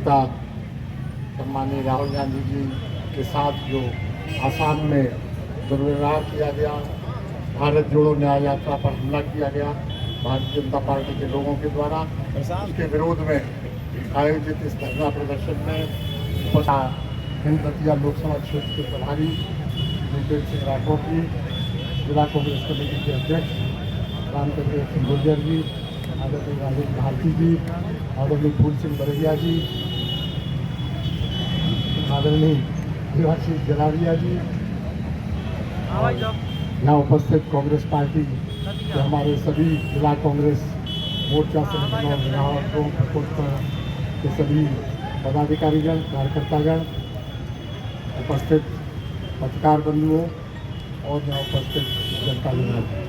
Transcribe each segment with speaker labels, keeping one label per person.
Speaker 1: नेता सम्माननीय राहुल गांधी जी के साथ जो आसाम में दुर्व्यवहार किया गया, भारत जोड़ो न्याय यात्रा पर हमला किया गया भारतीय जनता पार्टी के लोगों के द्वारा, उसके विरोध में आयोजित इस धरना प्रदर्शन में हिंद दतिया लोकसभा क्षेत्र के प्रभारी भूपेंद्र सिंह राठौर जी, जिला कांग्रेस कमेटी के अध्यक्ष रामचंद्र सिंह गुर्जर जी, आदरणीय राजेश भारती जी, आदरणीय फूल सिंह बरैया जी, आदरणीय देवाशीष जलारिया जी, यहाँ उपस्थित कांग्रेस पार्टी के हमारे सभी जिला कांग्रेस मोर्चा संगठनों के सभी पदाधिकारीगण, कार्यकर्तागण, उपस्थित पत्रकार बंधुओं और यहाँ उपस्थित जनता जनार्दन।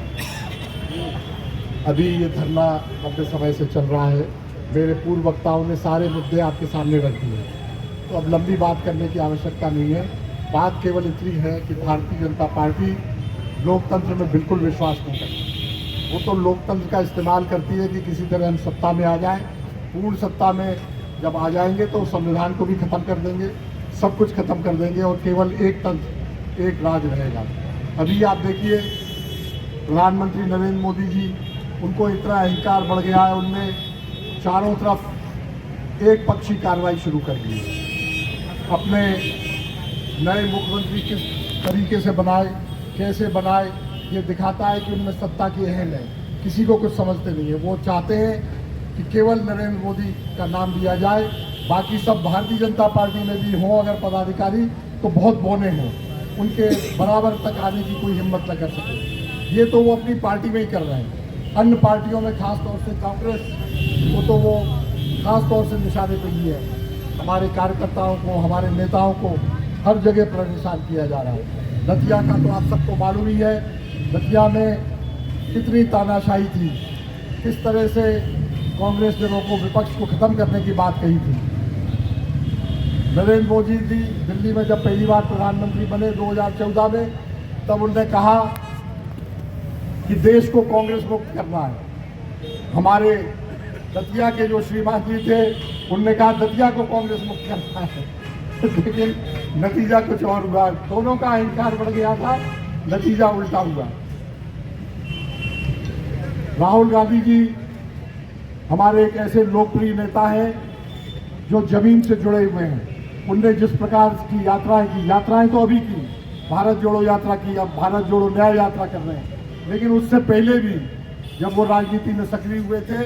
Speaker 1: अभी ये धरना लंबे समय से चल रहा है। मेरे पूर्व वक्ताओं ने सारे मुद्दे आपके सामने रख दिए, तो अब लंबी बात करने की आवश्यकता नहीं है। बात केवल इतनी है कि भारतीय जनता पार्टी लोकतंत्र में बिल्कुल विश्वास नहीं करती। वो तो लोकतंत्र का इस्तेमाल करती है कि किसी तरह हम सत्ता में आ जाएं। पूर्ण सत्ता में जब आ जाएंगे तो संविधान को भी खत्म कर देंगे, सब कुछ खत्म कर देंगे और केवल एक तंत्र, एक राज रहेगा। अभी आप देखिए प्रधानमंत्री नरेंद्र मोदी जी, उनको इतना अहंकार बढ़ गया है, उनने चारों तरफ एक पक्षी कार्रवाई शुरू कर दी है। अपने नए मुख्यमंत्री किस तरीके से बनाए, कैसे बनाए, ये दिखाता है कि उनमें सत्ता की अहम है। किसी को कुछ समझते नहीं है। वो चाहते हैं कि केवल नरेंद्र मोदी का नाम लिया जाए, बाकी सब भारतीय जनता पार्टी में भी हों अगर पदाधिकारी तो बहुत बौने हों, उनके बराबर तक आने की कोई हिम्मत न कर सके। ये तो वो अपनी पार्टी में ही कर रहे हैं। अन्य पार्टियों में खास तौर से कांग्रेस को तो वो खास तौर से निशाने पर ही है। हमारे कार्यकर्ताओं को, हमारे नेताओं को हर जगह परेशान किया जा रहा है। दतिया का तो आप सबको मालूम ही है, दतिया में कितनी तानाशाही थी, किस तरह से कांग्रेस ने लोगों को, विपक्ष को खत्म करने की बात कही थी। नरेंद्र मोदी जी दिल्ली में जब पहली बार प्रधानमंत्री बने 2014 में, तब उन्होंने कहा कि देश को कांग्रेस मुक्त करना है। हमारे दतिया के जो श्रीमान जी थे, उन्होंने कहा दतिया को कांग्रेस मुक्त करना है। लेकिन नतीजा कुछ और हुआ। दोनों का अहंकार बढ़ गया था, नतीजा उल्टा हुआ। राहुल गांधी जी हमारे एक ऐसे लोकप्रिय नेता हैं जो जमीन से जुड़े हुए हैं। उनने जिस प्रकार की यात्राएं की, यात्राएं तो अभी की, भारत जोड़ो यात्रा की, अब भारत जोड़ो न्याय यात्रा कर रहे हैं, लेकिन उससे पहले भी जब वो राजनीति में सक्रिय हुए थे,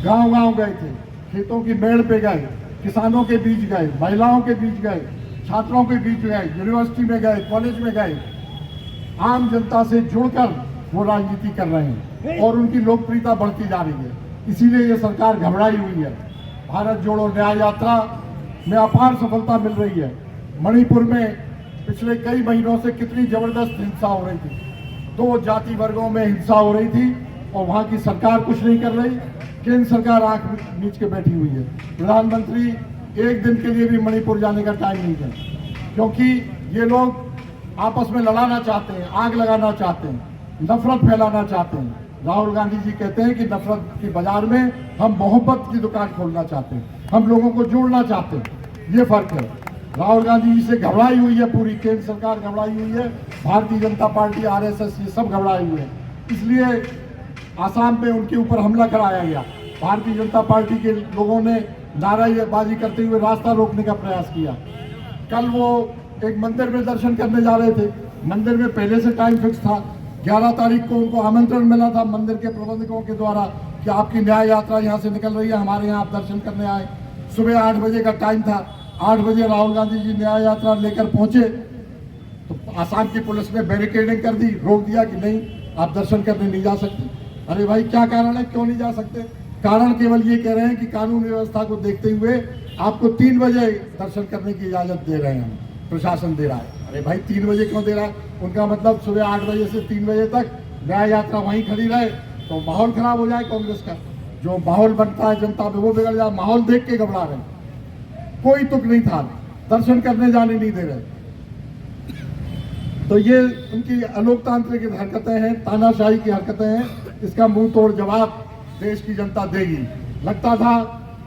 Speaker 1: गांव-गांव गए थे, खेतों की मेड़ पे गए, किसानों के बीच गए, महिलाओं के बीच गए, छात्रों के बीच गए, यूनिवर्सिटी में गए, कॉलेज में गए, आम जनता से जुड़कर वो राजनीति कर रहे हैं और उनकी लोकप्रियता बढ़ती जा रही है। इसीलिए ये सरकार घबराई हुई है। भारत जोड़ो न्याय यात्रा में अपार सफलता मिल रही है। मणिपुर में पिछले कई महीनों से कितनी जबरदस्त हिंसा हो रही थी, 2 जाति वर्गों में हिंसा हो रही थी और वहाँ की सरकार कुछ नहीं कर रही। केंद्र सरकार आंख नीच के बैठी हुई है। प्रधानमंत्री एक दिन के लिए भी मणिपुर जाने का टाइम नहीं है, क्योंकि ये लोग आपस में लड़ाना चाहते हैं, आग लगाना चाहते हैं, नफरत फैलाना चाहते हैं। राहुल गांधी जी कहते हैं कि नफरत के बाजार में हम मोहब्बत की दुकान खोलना चाहते हैं, हम लोगों को जोड़ना चाहते हैं। ये फर्क है। राहुल गांधी जी से घबराई हुई है पूरी केंद्र सरकार, घबराई हुई है भारतीय जनता पार्टी, आरएसएस, ये सब घबराए हुए हैं। इसलिए आसाम में उनके ऊपर हमला कराया गया। भारतीय जनता पार्टी के लोगों ने नारेबाजी करते हुए रास्ता रोकने का प्रयास किया। कल वो एक मंदिर में दर्शन करने जा रहे थे। मंदिर में पहले से टाइम फिक्स था, 11 तारीख को उनको आमंत्रण मिला था मंदिर के प्रबंधकों के द्वारा कि आपकी न्याय यात्रा यहाँ से निकल रही है, हमारे यहाँ आप दर्शन करने आए। सुबह 8 बजे का टाइम था। 8 बजे राहुल गांधी जी न्याय यात्रा लेकर पहुंचे तो आसाम की पुलिस ने बैरिकेडिंग कर दी, रोक दिया कि नहीं, आप दर्शन करने नहीं जा सकते। अरे भाई, क्या कारण है, क्यों नहीं जा सकते? कारण केवल ये कह रहे हैं कि कानून व्यवस्था को देखते हुए आपको 3 बजे दर्शन करने की इजाजत दे रहे हैं, प्रशासन दे रहा है। अरे भाई, 3 बजे क्यों दे रहा है? उनका मतलब सुबह 8 बजे से 3 बजे तक न्याय यात्रा वहीं खड़ी रहे तो माहौल खराब हो जाए कांग्रेस का। जो माहौल बनता है जनता में वो बिगड़ जाए। माहौल देख के घबरा रहे, कोई तुक नहीं था, दर्शन करने जाने नहीं दे रहे। तो ये उनकी अलोकतांत्रिक हरकतें हैं, तानाशाही की हरकतें हैं। इसका मुंह तोड़ जवाब देश की जनता देगी। लगता था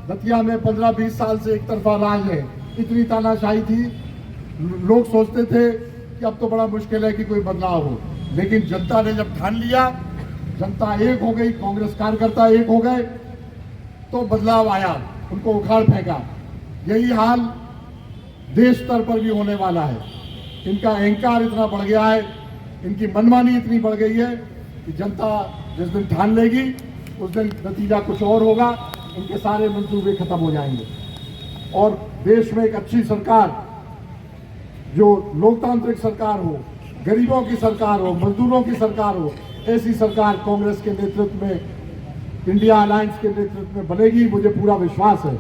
Speaker 1: दतिया में 15-20 साल से एक तरफा राज है, इतनी तानाशाही थी, लोग सोचते थे कि अब तो बड़ा मुश्किल है कि कोई बदलाव हो। लेकिन जनता ने जब ठान लिया, जनता एक हो गई, कांग्रेस कार्यकर्ता एक हो गए, तो बदलाव आया, उनको उखाड़ फेंका। यही हाल देश स्तर पर भी होने वाला है। इनका अहंकार इतना बढ़ गया है, इनकी मनमानी इतनी बढ़ गई है कि जनता जिस दिन ठान लेगी उस दिन नतीजा कुछ और होगा, इनके सारे मंसूबे खत्म हो जाएंगे। और देश में एक अच्छी सरकार, जो लोकतांत्रिक सरकार हो, गरीबों की सरकार हो, मजदूरों की सरकार हो, ऐसी सरकार कांग्रेस के नेतृत्व में, इंडिया अलायंस के नेतृत्व में बनेगी, मुझे पूरा विश्वास है।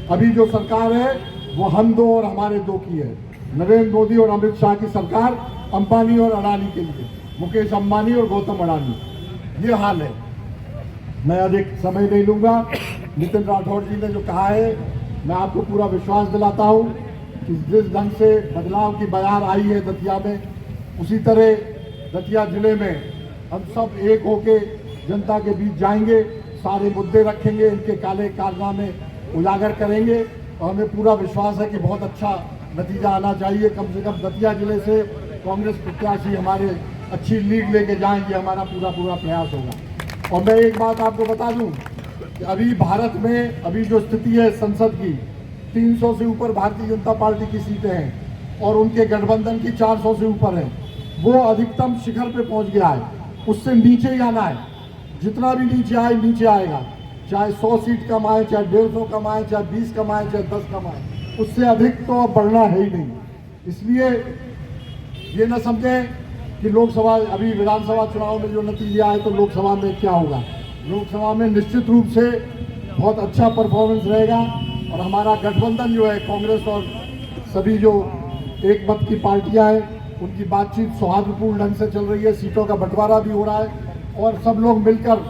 Speaker 1: अभी जो सरकार है वो हम दो और हमारे दो की है। नरेंद्र मोदी और अमित शाह की सरकार अंबानी और अडानी के लिए, मुकेश अंबानी और गौतम अडानी, ये हाल है। मैं अधिक समय नहीं लूंगा। नितिन राठौर जी ने जो कहा है, मैं आपको पूरा विश्वास दिलाता हूं कि जिस ढंग से बदलाव की बयार आई है दतिया में, उसी तरह दतिया जिले में हम सब एक होके जनता के बीच जाएंगे, सारे मुद्दे रखेंगे, इनके काले कारनामे उजागर करेंगे और हमें पूरा विश्वास है कि बहुत अच्छा नतीजा आना चाहिए। कम से कम दतिया जिले से कांग्रेस प्रत्याशी हमारे अच्छी लीड लेके जाएंगे, हमारा पूरा प्रयास होगा। और मैं एक बात आपको बता दूं कि अभी भारत में अभी जो स्थिति है संसद की, 300 से ऊपर भारतीय जनता पार्टी की सीटें हैं और उनके गठबंधन की 400 से ऊपर है। वो अधिकतम शिखर पे पहुंच गया है, उससे नीचे ही आना है। जितना भी नीचे आए, नीचे आएगा, चाहे 100 सीट कम आए, चाहे 150 कम आए, चाहे 20 कम आए, चाहे 10 कम आए, उससे अधिक तो अब बढ़ना है ही नहीं। इसलिए ये न समझें कि लोकसभा, अभी विधानसभा चुनाव में जो नतीजे आए तो लोकसभा में क्या होगा। लोकसभा में निश्चित रूप से बहुत अच्छा परफॉर्मेंस रहेगा और हमारा गठबंधन जो है, कांग्रेस और सभी जो एक मत की पार्टियां हैं, उनकी बातचीत सौहार्दपूर्ण ढंग से चल रही है, सीटों का बंटवारा भी हो रहा है और सब लोग मिलकर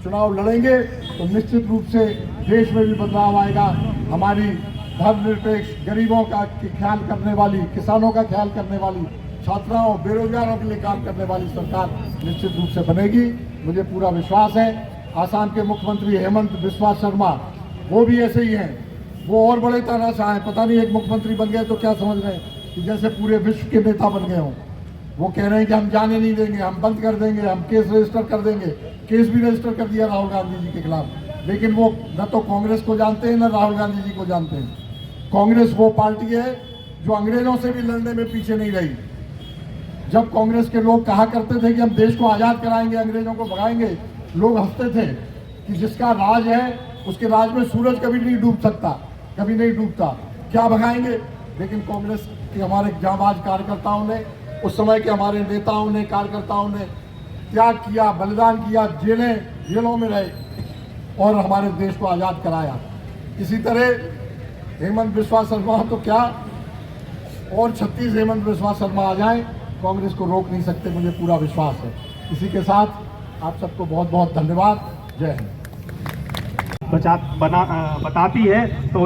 Speaker 1: चुनाव लड़ेंगे तो निश्चित रूप से देश में भी बदलाव आएगा। हमारी धर्मनिरपेक्ष, गरीबों का ख्याल करने वाली, किसानों का ख्याल करने वाली, छात्राओं, बेरोजगारों के लिए काम करने वाली सरकार निश्चित रूप से बनेगी, मुझे पूरा विश्वास है। आसाम के मुख्यमंत्री हेमंत बिस्वा शर्मा, वो भी ऐसे ही हैं, वो और बड़े तानाशाह हैं। पता नहीं एक मुख्यमंत्री बन गए तो क्या समझ रहे हैं कि जैसे पूरे विश्व के नेता बन गए हों। वो कह रहे हैं कि हम जाने नहीं देंगे, हम बंद कर देंगे, हम केस रजिस्टर कर देंगे। केस भी रजिस्टर कर दिया राहुल गांधी जी के खिलाफ। लेकिन वो न तो कांग्रेस को जानते हैं, न राहुल गांधी जी को जानते हैं। कांग्रेस वो पार्टी है जो अंग्रेजों से भी लड़ने में पीछे नहीं रही। जब कांग्रेस के लोग कहा करते थे कि हम देश को आज़ाद कराएंगे, अंग्रेजों को भगाएंगे, लोग हंसते थे कि जिसका राज है उसके राज में सूरज कभी नहीं डूब सकता, कभी नहीं डूबता, क्या भगाएंगे। लेकिन कांग्रेस के हमारे जांबाज कार्यकर्ताओं ने, उस समय के हमारे नेताओं ने, कार्यकर्ताओं ने त्याग किया, बलिदान किया, जेलों में रहे और हमारे देश को आज़ाद कराया। इसी तरह हेमंत बिस्वा शर्मा तो क्या, और 36 हेमंत बिस्वा शर्मा आ जाएं, कांग्रेस को रोक नहीं सकते, मुझे पूरा विश्वास है। इसी के साथ आप सबको बहुत बहुत धन्यवाद। जय हिंद।
Speaker 2: बताती है तो